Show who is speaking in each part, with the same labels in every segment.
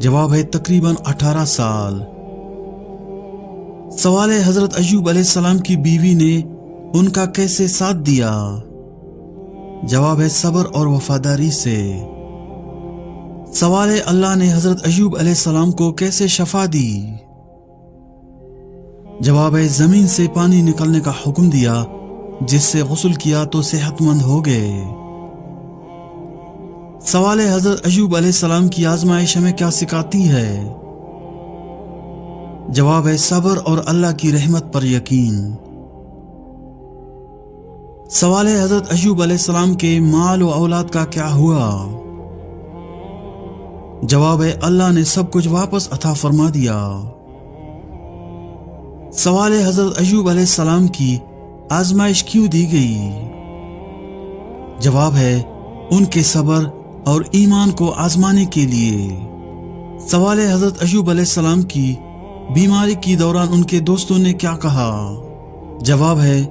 Speaker 1: जवाब है तकरीबन 18 साल। सवाल है हजरत अय्यूब अलैहिस्सलाम की बीवी ने उनका कैसे साथ दिया? जवाब है सब्र और वफादारी से। सवाल है अल्लाह ने हजरत अय्यूब अलैहिस्सलाम को कैसे शफा दी? जवाब है जमीन से पानी निकलने का हुक्म दिया, जिससे गुस्ल किया तो सेहतमंद हो गए। सवाल है हजरत अय्यूब अलैहिस्सलाम की आजमाइश हमें क्या सिखाती है? जवाब है सब्र और अल्लाह की रहमत पर यकीन। सवाल है हजरत अय्यूब अलैहिस्सलाम के माल और औलाद का क्या हुआ? जवाब है अल्लाह ने सब कुछ वापस अता फरमा दिया। सवाल है हजरत अय्यूब अलैहिस्सलाम की आजमाइश क्यों दी गई? जवाब है उनके सब्र और ईमान को आजमाने के लिए। सवाल है हजरत अय्यूब अलैहिस्सलाम की बीमारी के दौरान उनके दोस्तों ने क्या कहा? जवाब है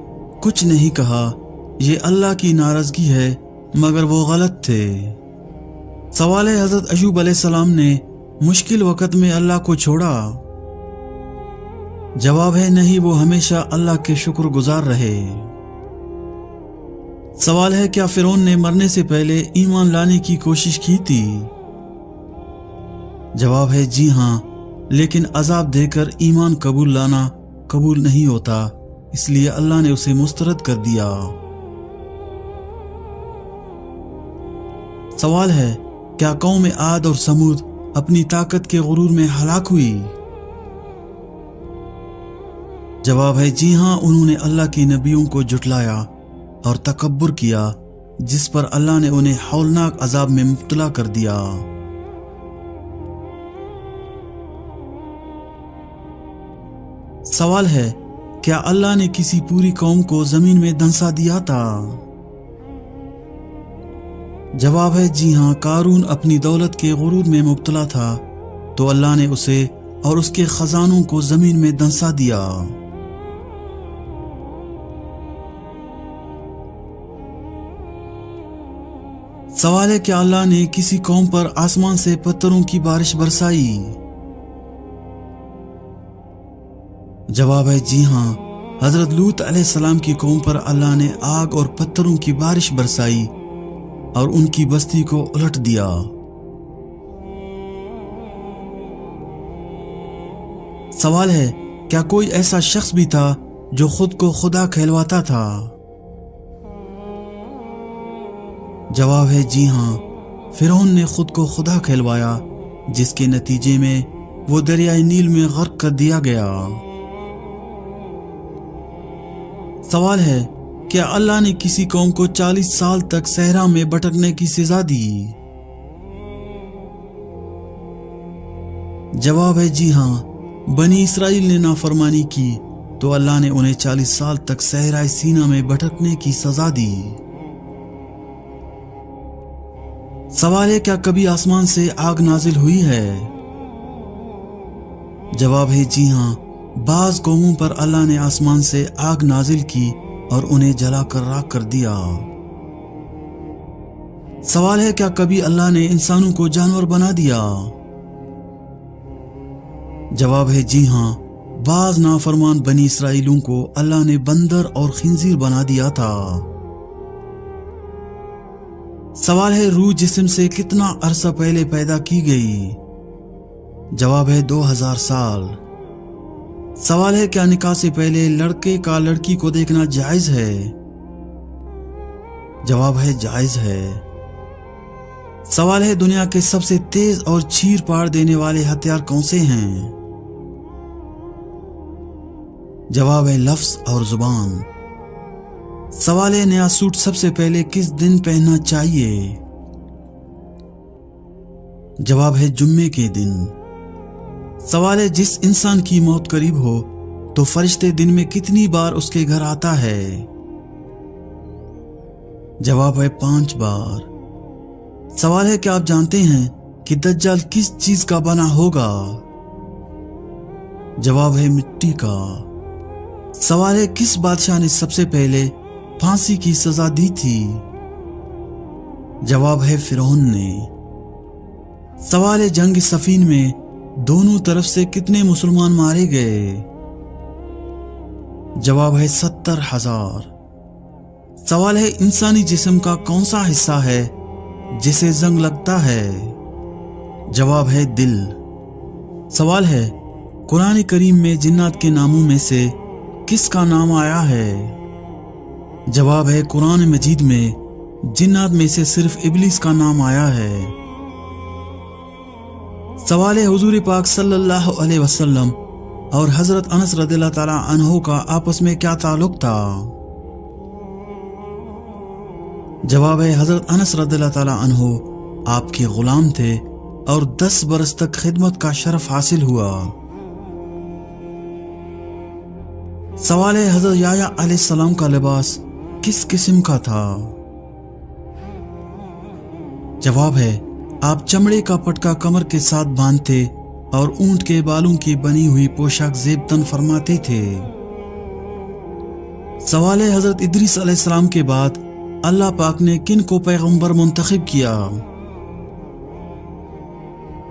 Speaker 1: कुछ नहीं कहा, ये अल्लाह की नाराजगी है, मगर वो गलत थे। सवाल है हजरत अय्यूब अलैहिस्सलाम ने मुश्किल वक्त में अल्लाह को छोड़ा? जवाब है नहीं, वो हमेशा अल्लाह के शुक्रगुजार रहे। सवाल है क्या फिरौन ने मरने से पहले ईमान लाने की कोशिश की थी? जवाब है जी हां, लेकिन अजाब देकर ईमान कबूल लाना कबूल नहीं होता, इसलिए अल्लाह ने उसे मुस्तरद कर दिया। सवाल है क्या कौम आद और समूद अपनी ताकत के गुरूर में हलाक हुई? जवाब है जी हां, उन्होंने अल्लाह के नबियों को जुटलाया और तकब्बुर किया, जिस पर अल्लाह ने उन्हें हौलनाक अजाब में मुब्तला कर दिया। सवाल है क्या अल्लाह ने किसी पूरी कौम को जमीन में धंसा दिया था? जवाब है जी हां, कारून अपनी दौलत के गुरूर में मुब्तला था, तो अल्लाह ने उसे और उसके खजानों को जमीन में धंसा दिया। सवाल है क्या अल्लाह ने किसी कौम पर आसमान से पत्थरों की बारिश बरसाई? जवाब है जी हां, हजरत लूत अलैहिस्सलाम की कौम पर अल्लाह ने आग और पत्थरों की बारिश बरसाई और उनकी बस्ती को उलट दिया। सवाल है क्या कोई ऐसा शख्स भी था जो खुद को खुदा कहलवाता था? जवाब है जी हां, फिरौन ने खुद को खुदा कहलवाया, जिसके नतीजे में वो दरियाए नील में गर्क कर दिया गया। सवाल है क्या अल्लाह ने किसी कौम को 40 साल तक सहरा में भटकने की सजा दी? जवाब है जी हां, बनी इसराइल ने नाफरमानी की तो अल्लाह ने उन्हें 40 साल तक सहराए सीना में भटकने की सजा दी। सवाल है क्या कभी आसमान से आग नाजिल हुई है? जवाब है जी हां, बाज कौमों पर अल्लाह ने आसमान से आग नाजिल की और उन्हें जलाकर राख कर दिया। सवाल है क्या कभी अल्लाह ने इंसानों को जानवर बना दिया? जवाब है जी हां, बाज नाफरमान बनी इसराइलों को अल्लाह ने बंदर और खिंजीर बना दिया था। सवाल है रूह जिस्म से कितना अरसा पहले पैदा की गई? जवाब है 2000 साल। सवाल है क्या निकाह से पहले लड़के का लड़की को देखना जायज है? जवाब है जायज है। सवाल है दुनिया के सबसे तेज और चीर पाड़ देने वाले हथियार कौन से हैं? जवाब है लफ्ज और जुबान। सवाल है नया सूट सबसे पहले किस दिन पहनना चाहिए? जवाब है जुम्मे के दिन। सवाल है जिस इंसान की मौत करीब हो तो फरिश्ते दिन में कितनी बार उसके घर आता है? जवाब है 5 बार। सवाल है क्या आप जानते हैं कि दज्जाल किस चीज का बना होगा? जवाब है मिट्टी का। सवाल है किस बादशाह ने सबसे पहले फांसी की सजा दी थी? जवाब है फिरौन ने। سوال جنگ صفین میں دونوں طرف سے کتنے مسلمان مارے گئے؟ جواب ہے 70,000۔ سوال ہے انسانی جسم کا کون سا حصہ ہے جسے زنگ لگتا ہے؟ جواب ہے دل۔ سوال ہے قرآن کریم میں جنات کے ناموں میں سے کس کا نام آیا ہے؟ جواب ہے قرآن مجید میں جنات میں سے صرف ابلیس کا نام آیا ہے۔ سوال ہے حضور پاک صلی اللہ علیہ وسلم اور حضرت انس رضی اللہ تعالی عنہ کا آپس میں کیا تعلق تھا؟ جواب ہے حضرت انس رضی اللہ تعالی عنہ آپ کے غلام تھے اور 10 برس تک خدمت کا شرف حاصل ہوا۔ سوال ہے حضرت یحییٰ علیہ السلام کا لباس کس قسم کا تھا؟ جواب ہے آپ چمڑے کا پٹکا کمر کے ساتھ باندھتے اور اونٹ کے بالوں کی بنی ہوئی پوشاک زیب تن فرماتے تھے۔ سوال ہے حضرت ادریس علیہ السلام کے بعد اللہ پاک نے کن کو پیغمبر منتخب کیا؟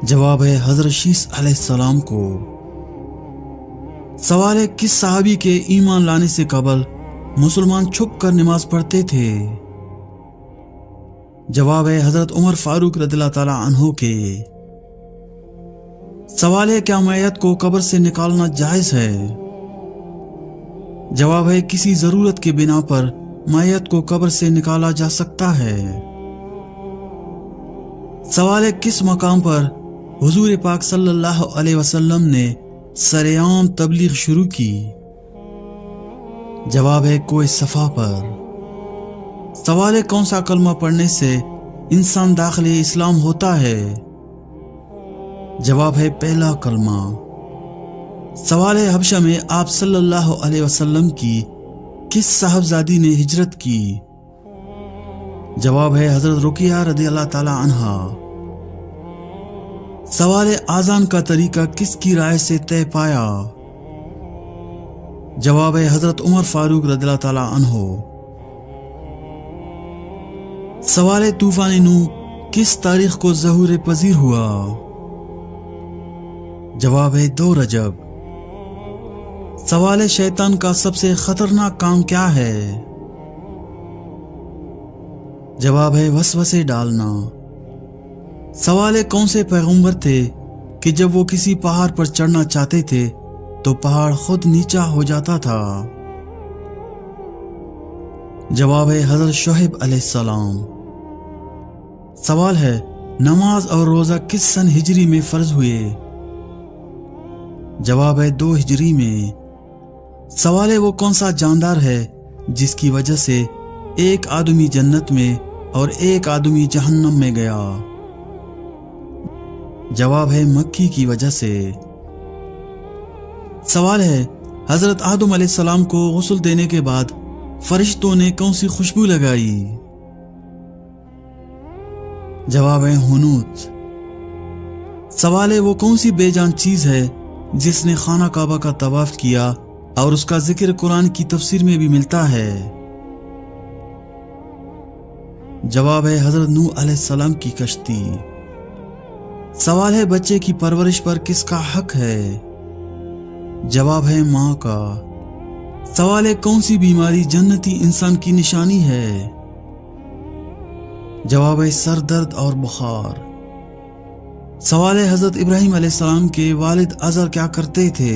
Speaker 1: جواب ہے حضرت شیس علیہ السلام کو۔ سوال ہے کس صحابی کے ایمان لانے سے قبل مسلمان چھپ کر نماز پڑھتے تھے؟ جواب ہے حضرت عمر فاروق رضی اللہ تعالی عنہ کے۔ سوال ہے کیا میت کو قبر سے نکالنا جائز ہے؟ جواب ہے کسی ضرورت کے بنا پر میت کو قبر سے نکالا جا سکتا ہے۔ سوال ہے کس مقام پر حضور پاک صلی اللہ علیہ وسلم نے سرعام تبلیغ شروع کی؟ جواب ہے کوہ صفا پر۔ سوال ہے کون سا کلمہ پڑھنے سے انسان داخل اسلام ہوتا ہے؟ جواب ہے پہلا کلمہ۔ سوال ہے حبشہ میں آپ صلی اللہ علیہ وسلم کی کس صاحبزادی نے ہجرت کی؟ جواب ہے حضرت رقیہ رضی اللہ تعالی عنہا۔ سوال ہے آذان کا طریقہ کس کی رائے سے طے پایا؟ جواب ہے حضرت عمر فاروق رضی اللہ تعالی عنہ۔ سوال ہے طوفان نوح کس تاریخ کو ظہور پذیر ہوا؟ جواب ہے 2 رجب۔ سوال ہے شیطان کا سب سے خطرناک کام کیا ہے؟ جواب ہے وسوسے ڈالنا۔ سوال ہے کون سے پیغمبر تھے کہ جب وہ کسی پہاڑ پر چڑھنا چاہتے تھے تو پہاڑ خود نیچا ہو جاتا تھا؟ جواب ہے حضرت شعیب علیہ السلام۔ سوال ہے نماز اور روزہ کس سن ہجری میں فرض ہوئے؟ جواب ہے 2 ہجری میں۔ سوال ہے وہ کون سا جاندار ہے جس کی وجہ سے ایک آدمی جنت میں اور ایک آدمی جہنم میں گیا؟ جواب ہے مکھی کی وجہ سے۔ سوال ہے حضرت آدم علیہ السلام کو غسل دینے کے بعد فرشتوں نے کون سی خوشبو لگائی؟ جواب ہے ہنوت۔ سوال ہے وہ کون سی بے جان چیز ہے جس نے خانہ کعبہ کا طواف کیا اور اس کا ذکر قرآن کی تفسیر میں بھی ملتا ہے؟ جواب ہے حضرت نوح علیہ السلام کی کشتی۔ سوال ہے بچے کی پرورش پر کس کا حق ہے؟ جواب ہے ماں کا۔ سوال ہے کون سی بیماری جنتی انسان کی نشانی ہے؟ جواب ہے سر درد اور بخار۔ سوال ہے حضرت ابراہیم علیہ السلام کے والد آزر کیا کرتے تھے؟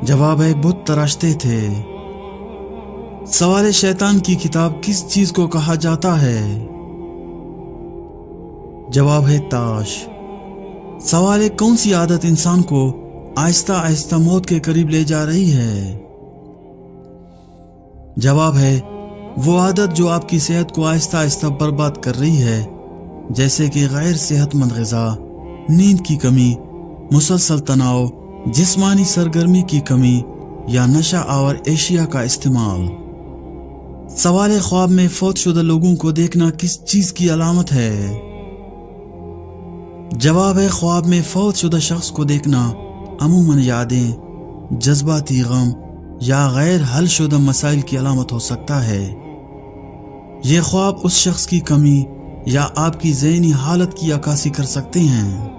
Speaker 1: جواب ہے بت تراشتے تھے۔ سوال ہے شیطان کی کتاب کس چیز کو کہا جاتا ہے؟ جواب ہے تاش۔ سوال ہے کون سی عادت انسان کو آہستہ آہستہ موت کے قریب لے جا رہی ہے؟ جواب ہے وہ عادت جو آپ کی صحت کو آہستہ آہستہ برباد کر رہی ہے، جیسے کہ غیر صحت مند غذا، نیند کی کمی، مسلسل تناؤ، جسمانی سرگرمی کی کمی یا نشہ آور اشیاء کا استعمال۔ سوال ہے خواب میں فوت شدہ لوگوں کو دیکھنا کس چیز کی علامت ہے؟ جواب ہے خواب میں فوت شدہ شخص کو دیکھنا عموماً یادیں، جذباتی غم یا غیر حل شدہ مسائل کی علامت ہو سکتا ہے۔ یہ خواب اس شخص کی کمی یا آپ کی ذہنی حالت کی عکاسی کر سکتے ہیں۔